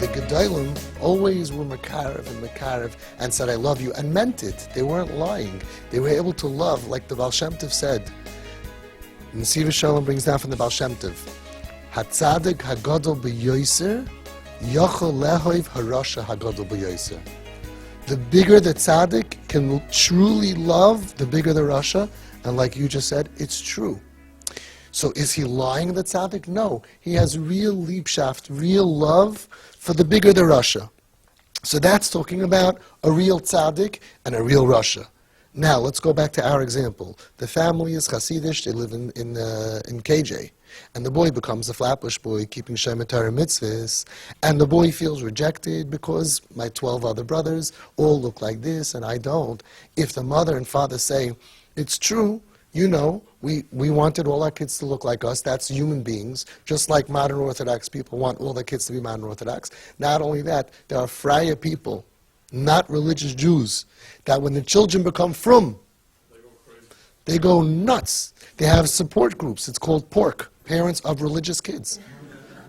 the Gedolim always were makarev and said, I love you, and meant it. They weren't lying. They were able to love, like the Baal Shem Tov said. Nesiv Shalom brings down from the Baal Shem Tov, Hatzadik hagadol b'yoser, yochel lehoiv harasha hagadol b'yoser. The bigger the tzaddik can truly love, the bigger the rasha. And like you just said, it's true. So is he lying, the tzaddik? No. He has real liebshaft, real love for the bigger the rasha. So that's talking about a real tzaddik and a real rasha. Now, let's go back to our example. The family is Hasidish, they live in KJ. And the boy becomes a Flatbush boy, keeping Shemitah Torah mitzvahs. And the boy feels rejected because my 12 other brothers all look like this and I don't. If the mother and father say, it's true, you know, we wanted all our kids to look like us. That's human beings. Just like modern Orthodox people want all their kids to be modern Orthodox. Not only that, there are Freya people, not religious Jews, that when the children become frum, they go nuts. They have support groups. It's called PORC, Parents of Religious Kids.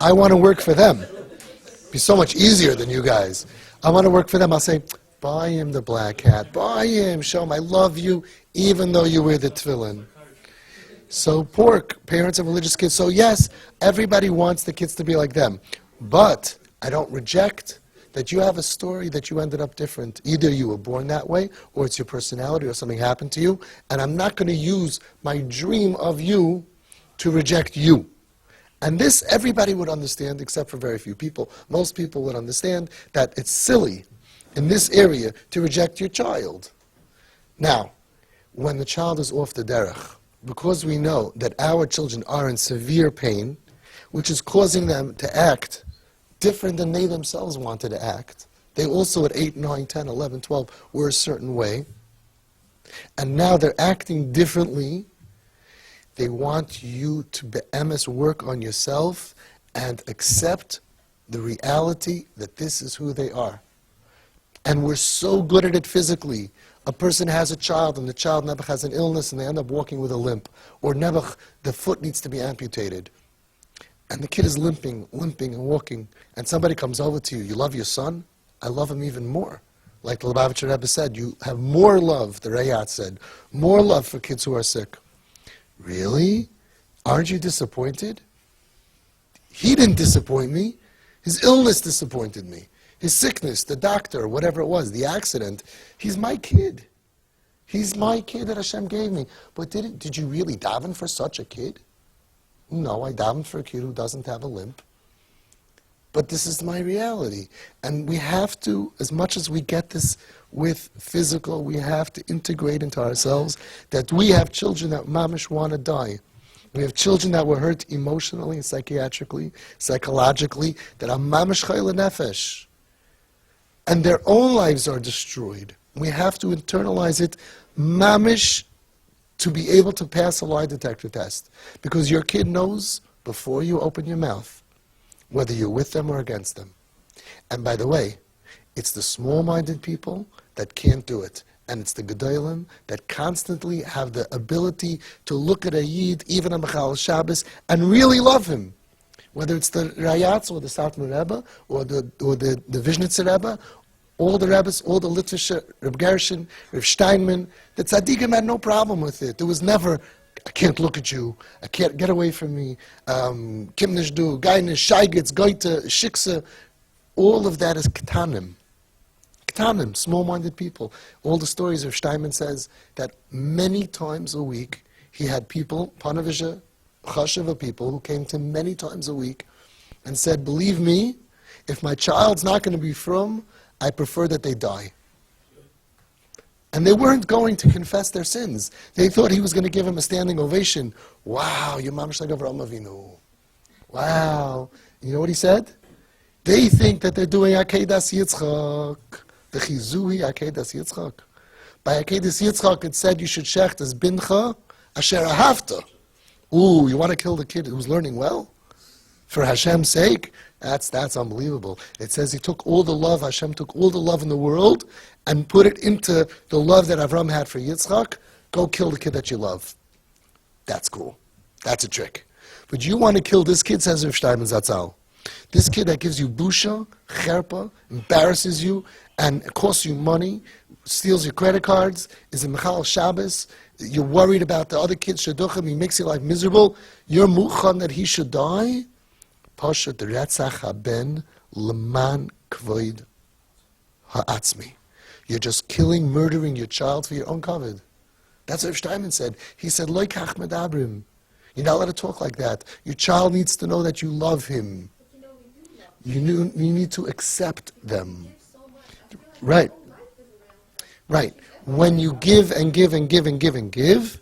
I want to work for them. It'd be so much easier than you guys. I want to work for them. I'll say, buy him the black hat. Buy him. Show him I love you, even though you wear the tefillin. So PORC, Parents of Religious Kids. So yes, everybody wants the kids to be like them. But I don't reject that you have a story that you ended up different. Either you were born that way, or it's your personality, or something happened to you. And I'm not going to use my dream of you to reject you. And this everybody would understand, except for very few people. Most people would understand that it's silly in this area to reject your child. Now, when the child is off the derech, because we know that our children are in severe pain, which is causing them to act different than they themselves wanted to act. They also at 8, 9, 10, 11, 12 were a certain way. And now they're acting differently. They want you to be'emes work on yourself and accept the reality that this is who they are. And we're so good at it physically. A person has a child and the child nebuch has an illness and they end up walking with a limp. Or nebuch, the foot needs to be amputated. And the kid is limping and walking. And somebody comes over to you, you love your son? I love him even more. Like the Lubavitcher Rebbe said, you have more love, the Rayat said, more love for kids who are sick. Really? Aren't you disappointed? He didn't disappoint me. His illness disappointed me. His sickness, the doctor, whatever it was, the accident. He's my kid. He's my kid that Hashem gave me. But did you really daven for such a kid? No, I daven for a kid who doesn't have a limp. But this is my reality. And we have to, as much as we get this with physical, we have to integrate into ourselves that we have children that mamish want to die. We have children that were hurt emotionally, psychiatrically, psychologically, that are mamish chayla nefesh. And their own lives are destroyed. We have to internalize it, mamish, to be able to pass a lie detector test. Because your kid knows before you open your mouth whether you're with them or against them. And by the way, it's the small-minded people that can't do it. And it's the Gedolim that constantly have the ability to look at a Yid, even a Mechal Shabbos, and really love him. Whether it's the Rayatz or the Satmar Rebbe or the Vishnitzer Rebbe, all the Rebbes, all the Litvische, Reb Gershon, Reb Steinman, the Tzaddikim had no problem with it. There was never, I can't look at you, I can't get away from me, Kimnish Du, Gainish, Shaigitz, Goite, Shiksa, all of that is Ketanim. Ketanim, small-minded people. All the stories of Steinman says that many times a week he had people, Panavisha, Chashiva people, who came to many times a week and said, believe me, if my child's not going to be from, I prefer that they die. And they weren't going to confess their sins. They thought he was going to give him a standing ovation. Wow, you're mamish like Avraham Avinu. Wow. You know what he said? They think that they're doing Akedas Yitzchak. The Chizuhi Akedas Yitzchak. By Akedas Yitzchak it said you should shecht as bincha asher ahavta. Ooh, you want to kill the kid who's learning well? For Hashem's sake? That's unbelievable. It says he took all the love, Hashem took all the love in the world and put it into the love that Avram had for Yitzchak. Go kill the kid that you love. That's cool. That's a trick. But you want to kill this kid, says Rav Steinman Zatzal. This kid that gives you busha, cherpa, embarrasses you, and costs you money, steals your credit cards, is a Mechal Shabbos, you're worried about the other kids, shaduchim, he makes your life miserable, you're muchan that he should die. Pasha the retzach haben leman kvoid ha'atzmi. You're just killing, murdering your child for your own kavod. That's what Rav Steinman said. He said, Lo kach medabrim. You're not allowed to talk like that. Your child needs to know that you love him. You need to accept them. Right. Right. When you give and give and give and give and give,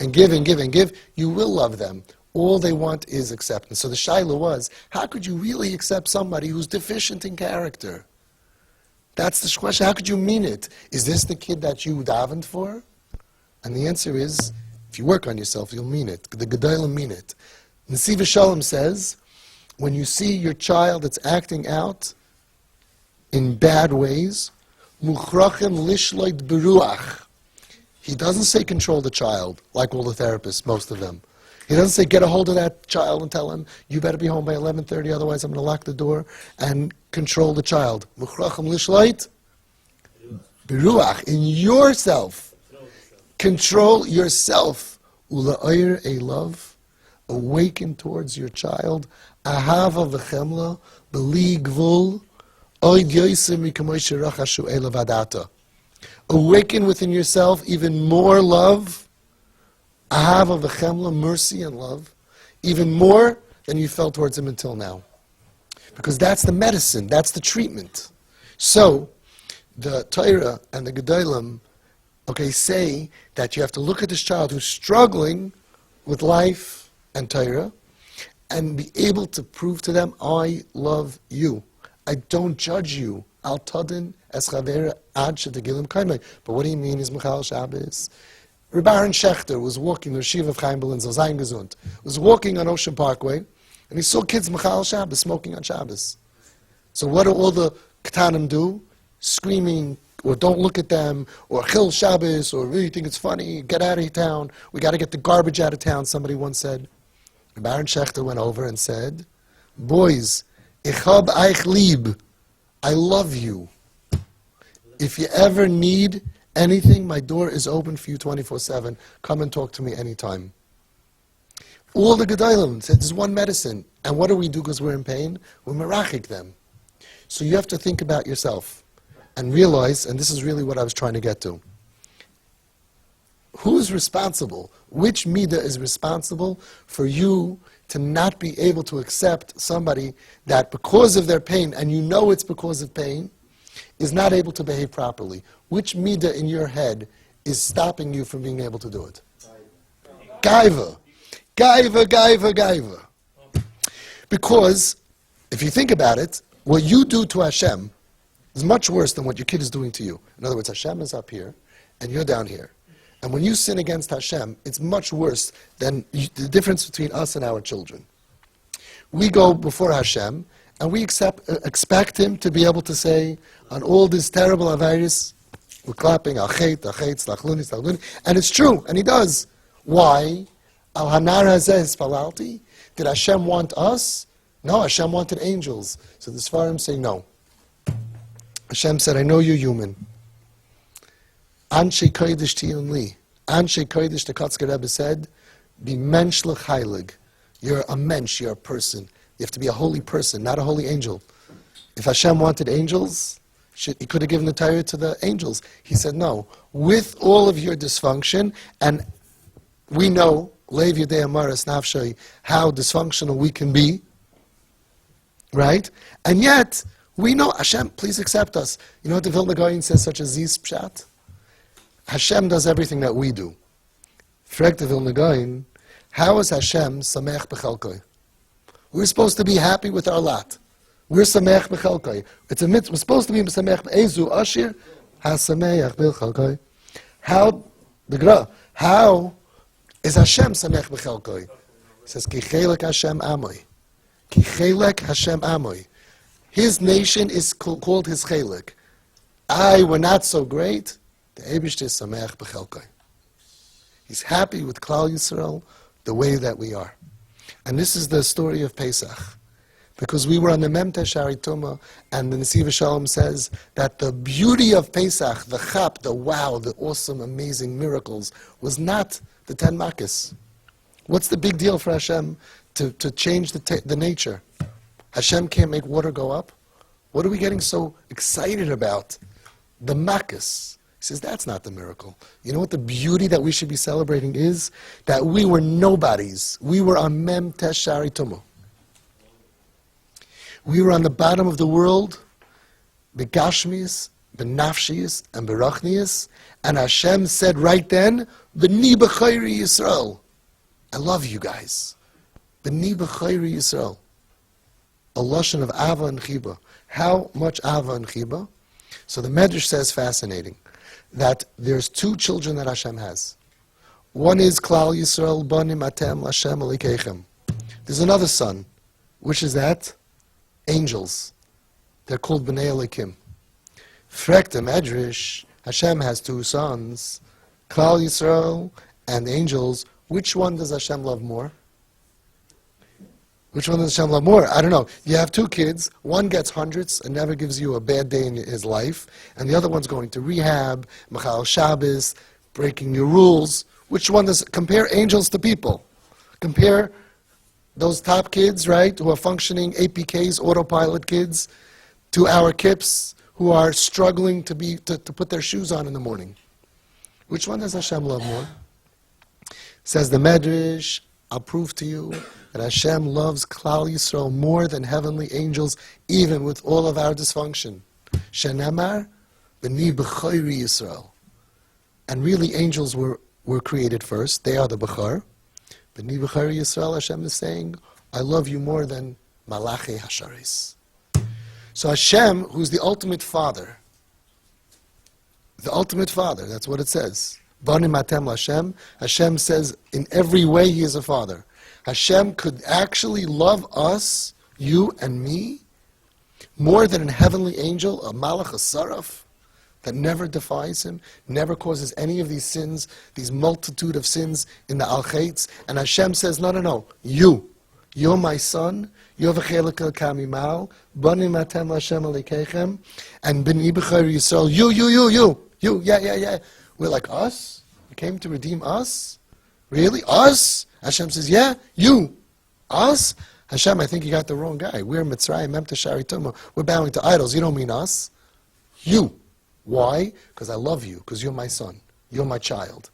and give and give and give, you will love them. All they want is acceptance. So the shaila was, how could you really accept somebody who's deficient in character? That's the question. How could you mean it? Is this the kid that you davened for? And the answer is, if you work on yourself, you'll mean it. The Gedolim mean it. Nesiv Shalom says, when you see your child that's acting out in bad ways, Muchrachim lishloit beruach. He doesn't say control the child, like all the therapists, most of them. He doesn't say get a hold of that child and tell him, you better be home by 11:30, otherwise I'm going to lock the door, and control the child. Muchrachim lishloit beruach. In yourself. Control yourself. Ula'ayr a love. Awaken towards your child. Ahava v'chemla. B'li gvul. Oid yosim mikamoy shirachashu elavadata. Awaken within yourself even more love. Ahava v'chemla. Mercy and love. Even more than you felt towards him until now. Because that's the medicine. That's the treatment. So, the Torah and the Gedolim say that you have to look at this child who's struggling with life and Torah and be able to prove to them, I love you. I don't judge you. Al tadin es chavera ad shetegilim kaimai. But what do you mean is Michal Shabbos? Reb Aaron Schechter was walking, the Yeshiva of Chaim Berlin, Zayin Gesund, was walking on Ocean Parkway, and he saw kids Michal Shabbos smoking on Shabbos. So what do all the Ketanim do? Screaming, or don't look at them, or Chil Shabbos, or really think it's funny, get out of town, we got to get the garbage out of town, somebody once said. Baron Schechter went over and said, boys, ich hab eich lieb, I love you. If you ever need anything, my door is open for you 24/7. Come and talk to me anytime. All the Gedolim said there's one medicine. And what do we do because we're in pain? We merachik them. So you have to think about yourself and realize, and this is really what I was trying to get to, who is responsible? Which midah is responsible for you to not be able to accept somebody that because of their pain, and you know it's because of pain, is not able to behave properly? Which midah in your head is stopping you from being able to do it? Gaiva. Gaiva, gaiva, gaiva. Because, if you think about it, what you do to Hashem is much worse than what your kid is doing to you. In other words, Hashem is up here, and you're down here. And when you sin against Hashem, it's much worse than the difference between us and our children. We go before Hashem, and we expect Him to be able to say, on all this terrible avaris, we're clapping, achet, slachluni, slachluni, and it's true, and He does. Why? Al hanar hazeh spalalti. Did Hashem want us? No, Hashem wanted angels. So the Sfarim say no. Hashem said, I know you're human. Anshe kodesh tiyun li. Anshe kodesh, the Kotzker Rebbe said, be menschlich heilig. You're a mensch, you're a person. You have to be a holy person, not a holy angel. If Hashem wanted angels, He could have given the Torah to the angels. He said no. With all of your dysfunction, and we know, Lev Yedei Amaras Nafshay, how dysfunctional we can be, right? And yet, we know, Hashem, please accept us. You know what the Vilna Gaon says, such a Ziz Pshat? Hashem does everything that we do. Frag the Vilna Gaon, how is Hashem Samech B'chalkoi? We're supposed to be happy with our lot. We're Samech B'chalkoi. It's a mitzvah. We're supposed to be Samech B'ezu Ashir HaSameach B'chalkoi. How, the Gra, how is Hashem Samech B'chalkoi? He says, Ki Chelek Hashem Amoy. Ki Chelek Hashem Amoy. His nation is called his Chelek. We're not so great. The Eibishter is Sameach B'chelkai. He's happy with Klal Yisrael the way that we are. And this is the story of Pesach. Because we were on the Mem Teshari Tumah, and the Nesiva Shalom says that the beauty of Pesach, the chap, the wow, the awesome, amazing miracles, was not the 10 makkos. What's the big deal for Hashem to change the nature? Hashem can't make water go up? What are we getting so excited about? The makkos. He says, that's not the miracle. You know what the beauty that we should be celebrating is? That we were nobodies. We were on Mem Teshari Tumah. We were on the bottom of the world, begashmis, benafshis, and berachnias, and Hashem said right then, B'ni b'chayri Yisrael. I love you guys. B'ni b'chayri Yisrael. A lashon of Ava and Chiba. How much Ava and Chiba? So the Medrash says, fascinating, that there's two children that Hashem has. One is Klal Yisrael, Banim Atem Lashem Alikechem. There's another son. Which is that? Angels. They're called B'nei Elikim. Frek the Medrash, Hashem has two sons, Klal Yisrael and angels. Which one does Hashem love more? Which one does Hashem love more? I don't know. You have two kids. One gets hundreds and never gives you a bad day in his life. And the other one's going to rehab, Machal Shabbos, breaking your rules. Which one does... Compare angels to people. Compare those top kids, right, who are functioning APKs, autopilot kids, to our KiPs who are struggling to put their shoes on in the morning. Which one does Hashem love more? Says the Medrash, I'll prove to you that Hashem loves Klal Yisrael more than heavenly angels, even with all of our dysfunction. Shenamar, B'ni b'chayri Yisrael. And really, angels were created first. They are the B'char. B'ni b'chayri Yisrael, Hashem is saying, I love you more than Malachi Hasharis. So Hashem, who's the ultimate father, that's what it says. Banim Atem Lashem. Hashem says in every way He is a father. Hashem could actually love us, you and me, more than a heavenly angel, a malach, a saraf, that never defies Him, never causes any of these sins, these multitude of sins in the al-chaitz. And Hashem says, no, you're my son, you're v'chelik kamimal, banim atem Lashem alikechem, and b'ni b'chayri Yisrael, you, yeah. We're like, us? You came to redeem us? Really? Us? Hashem says, yeah, you. Us? Hashem, I think you got the wrong guy. We're Mitzrayim, Mem Teshari Tumah. We're bowing to idols. You don't mean us. You. Why? Because I love you, because you're my son. You're my child.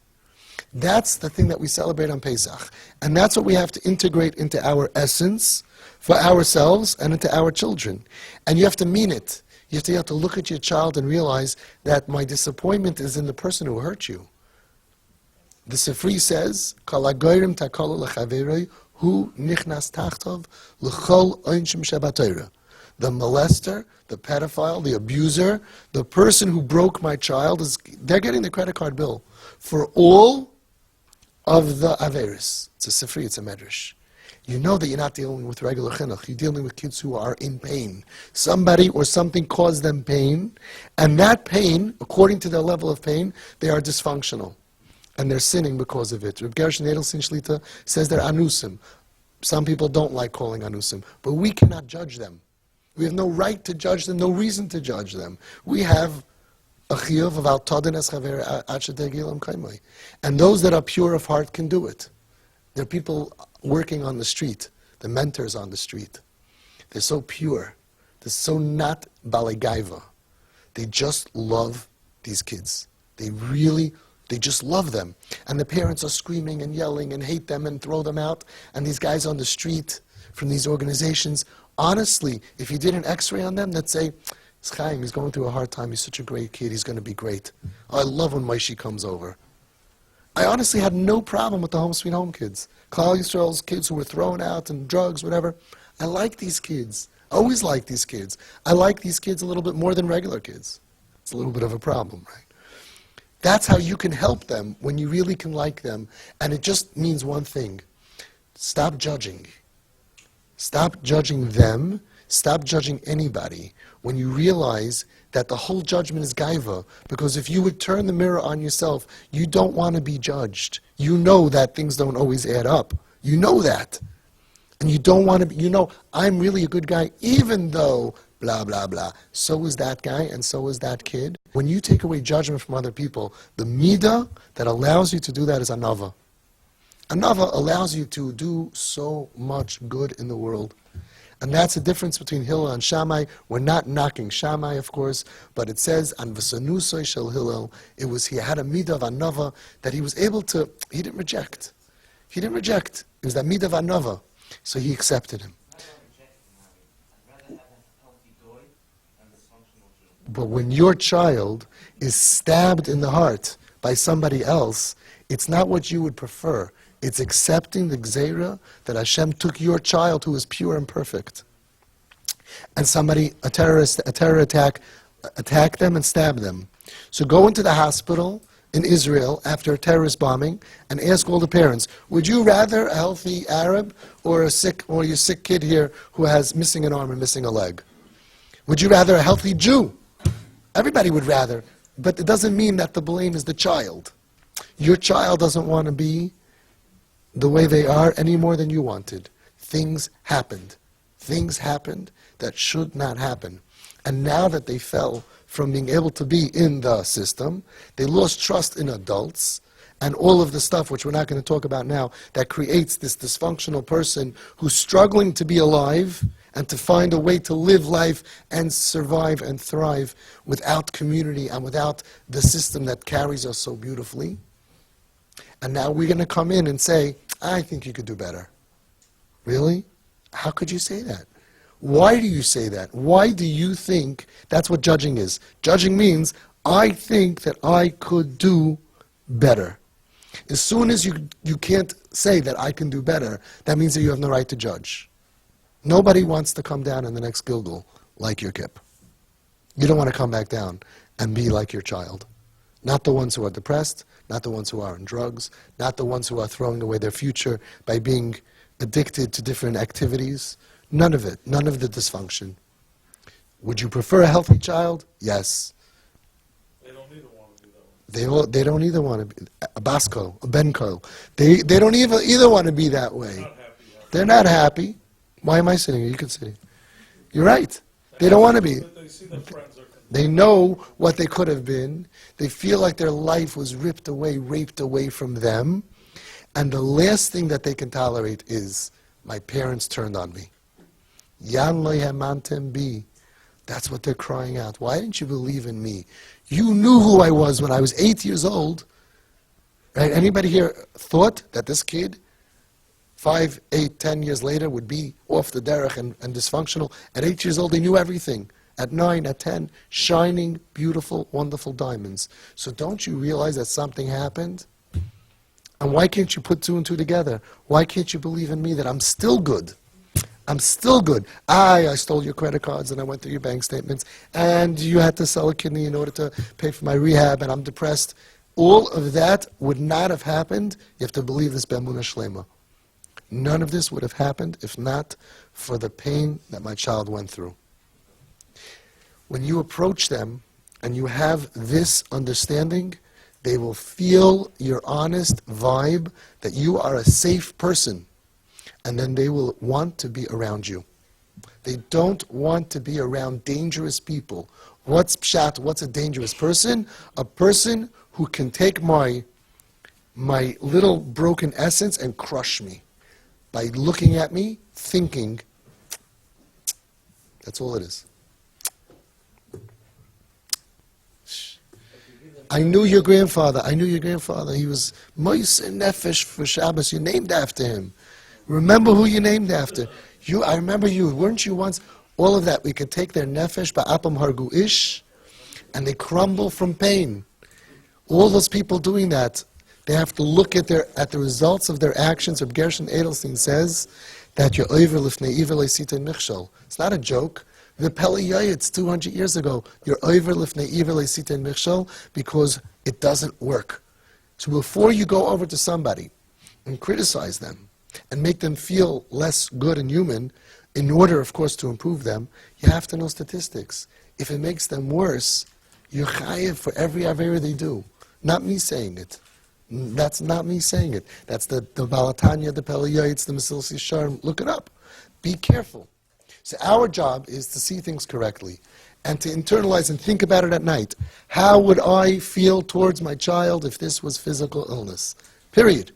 That's the thing that we celebrate on Pesach. And that's what we have to integrate into our essence for ourselves and into our children. And you have to mean it. You have to look at your child and realize that my disappointment is in the person who hurt you. The Sifri says, Kal hagoyrem takalu lechaverei hu nichnas tachtov l'chol onshim shebatorah. The molester, the pedophile, the abuser, the person who broke my child, they're getting the credit card bill for all of the averis. It's a Sifri, it's a medrash. You know that you're not dealing with regular chinuch. You're dealing with kids who are in pain. Somebody or something caused them pain, and that pain, according to their level of pain, they are dysfunctional. And they're sinning because of it. Reb Gershon Edelstein Shlita says they're anusim. Some people don't like calling anusim, but we cannot judge them. We have no right to judge them, no reason to judge them. We have a chiyuv of al tadin es chaver ad shetegilam kaimai. And those that are pure of heart can do it. There are people working on the street, the mentors on the street. They're so pure. They're so not balegaiva. They just love these kids. They just love them. And the parents are screaming and yelling and hate them and throw them out. And these guys on the street from these organizations, honestly, if you did an x-ray on them, they'd say, Chaim, he's going through a hard time. He's such a great kid. He's going to be great. Oh, I love when Maishi comes over. I honestly had no problem with the Home Sweet Home kids. Klal Yisrael's kids who were thrown out and drugs, whatever. I like these kids. I always like these kids. I like these kids a little bit more than regular kids. It's a little bit of a problem, right? That's how you can help them when you really can like them. And it just means one thing. Stop judging. Stop judging them. Stop judging anybody when you realize that the whole judgment is gaiva. Because if you would turn the mirror on yourself, you don't want to be judged. You know that things don't always add up. You know that. And you don't want to be, I'm really a good guy, even though blah, blah, blah. So is that guy, and so is that kid. When you take away judgment from other people, the midah that allows you to do that is anava. Anava allows you to do so much good in the world. And that's the difference between Hillel and Shammai. We're not knocking Shammai, of course, but it says, An v'sanusoi shel Hillel, he had a midah of anava that he was able to, he didn't reject. He didn't reject. It was that midah of anava. So he accepted him. But when your child is stabbed in the heart by somebody else, it's not what you would prefer. It's accepting the gzeira that Hashem took your child who is pure and perfect. And a terror attack, attacked them and stabbed them. So go into the hospital in Israel after a terrorist bombing and ask all the parents, would you rather a healthy Arab or your sick kid here who has missing an arm and missing a leg? Would you rather a healthy Jew? Everybody would rather, but it doesn't mean that the blame is the child. Your child doesn't want to be the way they are any more than you wanted. Things happened. Things happened that should not happen. And now that they fell from being able to be in the system, they lost trust in adults and all of the stuff, which we're not going to talk about now, that creates this dysfunctional person who's struggling to be alive and to find a way to live life and survive and thrive without community and without the system that carries us so beautifully. And now we're going to come in and say, I think you could do better. Really? How could you say that? Why do you say that? Why do you think that's what judging is? Judging means, I think that I could do better. As soon as you can't say that I can do better, that means that you have no right to judge. Nobody wants to come down in the next Gilgal like your kip. You don't want to come back down and be like your child. Not the ones who are depressed, not the ones who are on drugs, not the ones who are throwing away their future by being addicted to different activities. None of it. None of the dysfunction. Would you prefer a healthy child? Yes. They don't either want to be that way. They don't either want to be a Basco, a Benko. They don't either want to be that way. They're not happy. Why am I sitting here? You can sit here. You're right. They don't want to be. They know what they could have been. They feel like their life was ripped away, raped away from them. And the last thing that they can tolerate is, my parents turned on me. Yan lo yamantem bi. That's what they're crying out. Why didn't you believe in me? You knew who I was when I was 8 years old. Right? Anybody here thought that this kid, 5, 8, 10 years later, would be off the derech and dysfunctional? At 8 years old, they knew everything. At 9, at 10, shining, beautiful, wonderful diamonds. So don't you realize that something happened? And why can't you put two and two together? Why can't you believe in me that I'm still good? I'm still good. I stole your credit cards and I went through your bank statements and you had to sell a kidney in order to pay for my rehab and I'm depressed. All of that would not have happened. You have to believe this B'emunah Shlema. None of this would have happened if not for the pain that my child went through. When you approach them and you have this understanding, they will feel your honest vibe that you are a safe person. And then they will want to be around you. They don't want to be around dangerous people. What's pshat? What's a dangerous person? A person who can take my little broken essence and crush me by looking at me, thinking, that's all it is. I knew your grandfather. He was Moise Nefesh for Shabbos. You named after him. Remember who you named after. I remember you. Weren't you once? All of that. We could take their nefesh, ba'apam hargu ish, and they crumble from pain. All those people doing that, they have to look at the results of their actions. Reb Gershon Edelstein says that you're over lifnei iver leisita michshol. It's not a joke. The Pele Yayitz 200 years ago, you're over lifnei iver leisita michshol because it doesn't work. So before you go over to somebody and criticize them, and make them feel less good and human, in order, of course, to improve them, you have to know statistics. If it makes them worse, you're chayiv for every avera they do. Not me saying it. That's not me saying it. That's the Balatanya, the Pele Yoetz, the Mesilas Yesharim. Look it up. Be careful. So our job is to see things correctly and to internalize and think about it at night. How would I feel towards my child if this was physical illness? Period.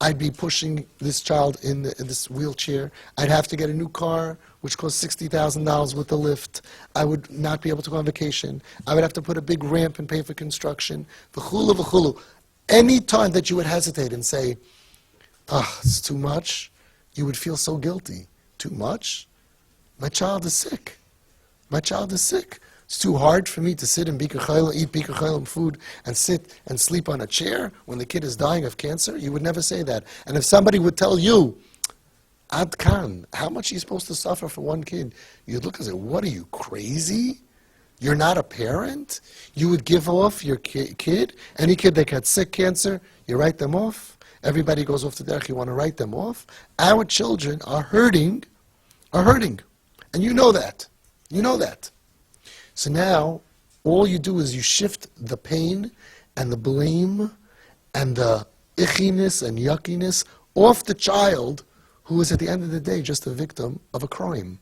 I'd be pushing this child in this wheelchair. I'd have to get a new car, which costs $60,000 with the lift. I would not be able to go on vacation. I would have to put a big ramp and pay for construction. V'chulu, v'chulu. Any time that you would hesitate and say, it's too much, you would feel so guilty. Too much? My child is sick. My child is sick. It's too hard for me to sit and eat Bikur Chaylim food and sit and sleep on a chair when the kid is dying of cancer. You would never say that. And if somebody would tell you, Ad Kan, how much are you supposed to suffer for one kid? You'd look and say, what are you, crazy? You're not a parent? You would give off your kid? Any kid that got sick cancer, you write them off? Everybody goes off the derech, you want to write them off? Our children are hurting. And you know that. You know that. So now, all you do is you shift the pain and the blame and the ichiness and yuckiness off the child who is at the end of the day just a victim of a crime,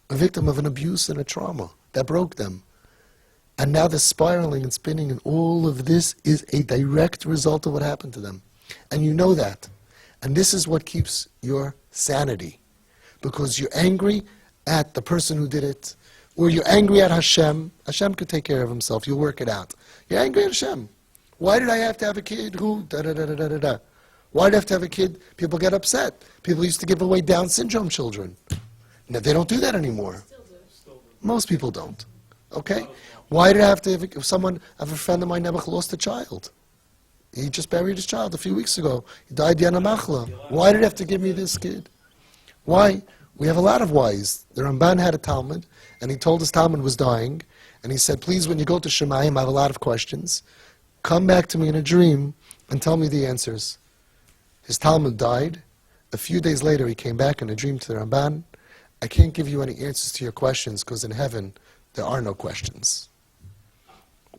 a victim of an abuse and a trauma that broke them. And now the spiraling and spinning and all of this is a direct result of what happened to them. And you know that. And this is what keeps your sanity. Because you're angry at the person who did it, or you're angry at Hashem. Hashem could take care of himself. You'll work it out. You're angry at Hashem. Why did I have to have a kid who da-da-da-da-da-da? Why did I have to have a kid? People get upset. People used to give away Down syndrome children. Now, they don't do that anymore. Still do. Most people don't. Okay? Why did I have to have a friend of mine never lost a child? He just buried his child a few weeks ago. He died Yana Machla. Why did he have to give me this kid? Why? We have a lot of whys. The Ramban had a Talmud, and he told his Talmud was dying, and he said, please, when you go to Shemayim, I have a lot of questions. Come back to me in a dream and tell me the answers. His Talmud died. A few days later, he came back in a dream to the Ramban. I can't give you any answers to your questions, because in heaven, there are no questions.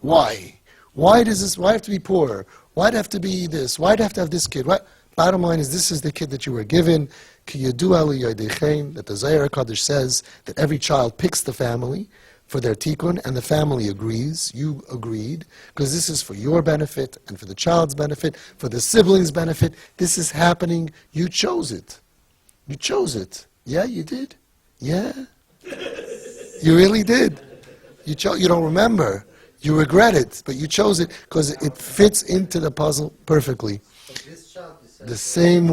Why? Why does this? Why have to be poor? Why'd have to be this? Why'd have to have this kid? What? Bottom line is, this is the kid that you were given. That the Zohar Kadosh says that every child picks the family for their tikkun, and the family agrees. You agreed, because this is for your benefit and for the child's benefit, for the siblings' benefit. This is happening. You chose it. You chose it. Yeah, you did. Yeah, you really did. You don't remember. You regret it, but you chose it because it fits into the puzzle perfectly. The same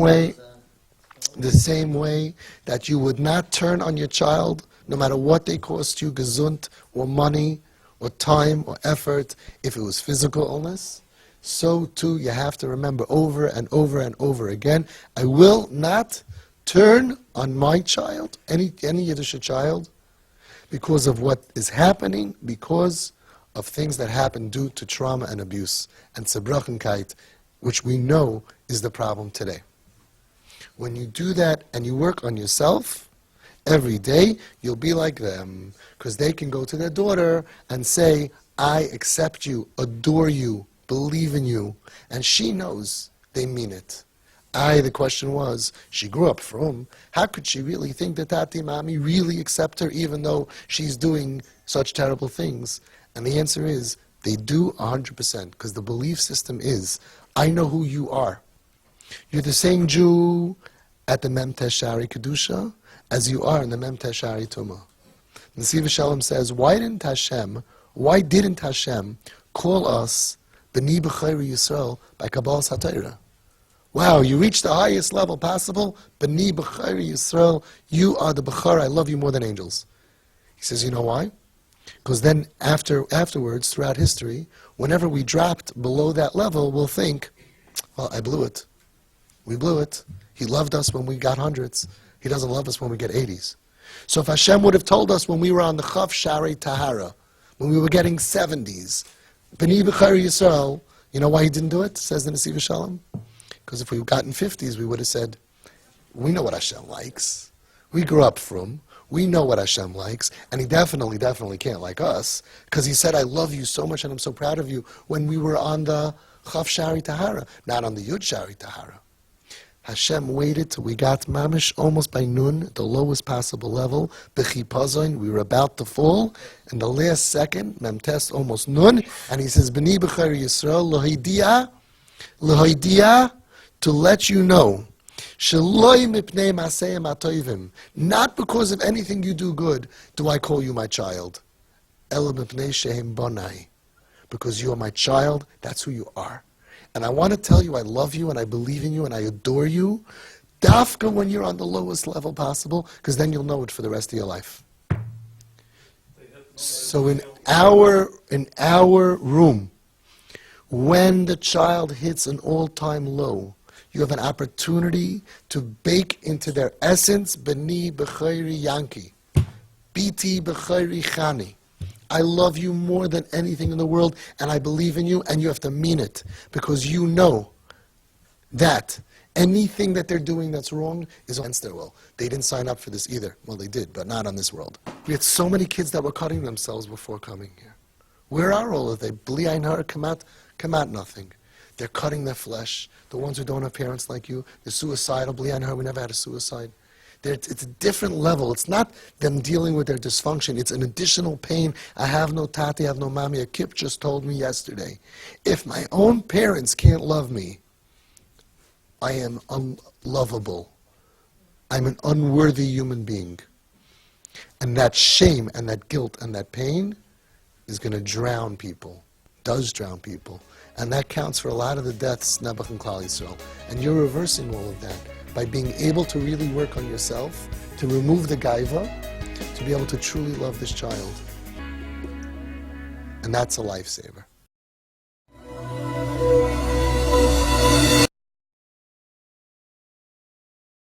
way that you would not turn on your child, no matter what they cost you, gesund, or money, or time, or effort, if it was physical illness, so too you have to remember over and over and over again, I will not turn on my child, any Yiddish child, because of what is happening, because of things that happen due to trauma and abuse, and Zerbrochenkeit, which we know is the problem today. When you do that and you work on yourself every day, you'll be like them, because they can go to their daughter and say, I accept you, adore you, believe in you, and she knows they mean it. The question was, she grew up from, how could she really think that Tati Mami really accept her even though she's doing such terrible things? And the answer is, they do 100%, because the belief system is, I know who you are. You're the same Jew at the Mem Teshari Kedusha as you are in the Mem Teshari Tumah. Nesiv Shalom says, why didn't Hashem call us B'ni B'chayri Yisrael by Kabbalas HaTorah? Wow, you reached the highest level possible. B'ni B'chayri Yisrael, you are the B'char, I love you more than angels. He says, you know why? Because then afterwards, throughout history, whenever we dropped below that level, we'll think, well, I blew it. We blew it. He loved us when we got hundreds. He doesn't love us when we get 80s. So if Hashem would have told us when we were on the Chaf Sharei Tahara, when we were getting 70s, B'ni B'chari Yisrael, you know why he didn't do it, says the Nesiv Shalom? Because if we gotten 50s, we would have said, we know what Hashem likes. We grew up from. We know what Hashem likes, and He definitely can't like us, because He said, I love you so much and I'm so proud of you, when we were on the Chav Shari Tahara, not on the Yud Shari Tahara. Hashem waited till we got mamish almost by noon, the lowest possible level. B'chipazoin, we were about to fall. In the last second, memtest almost noon, and he says, "B'ni b'chari Yisrael lohidia, to let you know, sheloi mipnei maseyim atoivim, not because of anything you do good, do I call you my child. Ela mipnei shehem bonai, because you are my child. That's who you are." And I want to tell you I love you and I believe in you and I adore you, dafka when you're on the lowest level possible, because then you'll know it for the rest of your life. So in our room, when the child hits an all-time low, you have an opportunity to bake into their essence, B'ni b'chayri Yanki, Biti b'chayri Chani. I love you more than anything in the world, and I believe in you, and you have to mean it, because you know that anything that they're doing that's wrong is against their will. They didn't sign up for this either. Well, they did, but not on this world. We had so many kids that were cutting themselves before coming here. Where are all of them? Bli Ein Hara, come out nothing. They're cutting their flesh. The ones who don't have parents like you, they're suicidal. Bli Ein Hara, we never had a suicide. It's a different level. It's not them dealing with their dysfunction. It's an additional pain. I have no tati, I have no mami. A kip just told me yesterday, if my own parents can't love me, I am unlovable. I'm an unworthy human being. And that shame and that guilt and that pain is going to drown people, does drown people. And that counts for a lot of the deaths, Nebuch and Klal Yisrael. And you're reversing all of that by being able to really work on yourself, to remove the gaiva, to be able to truly love this child. And that's a lifesaver.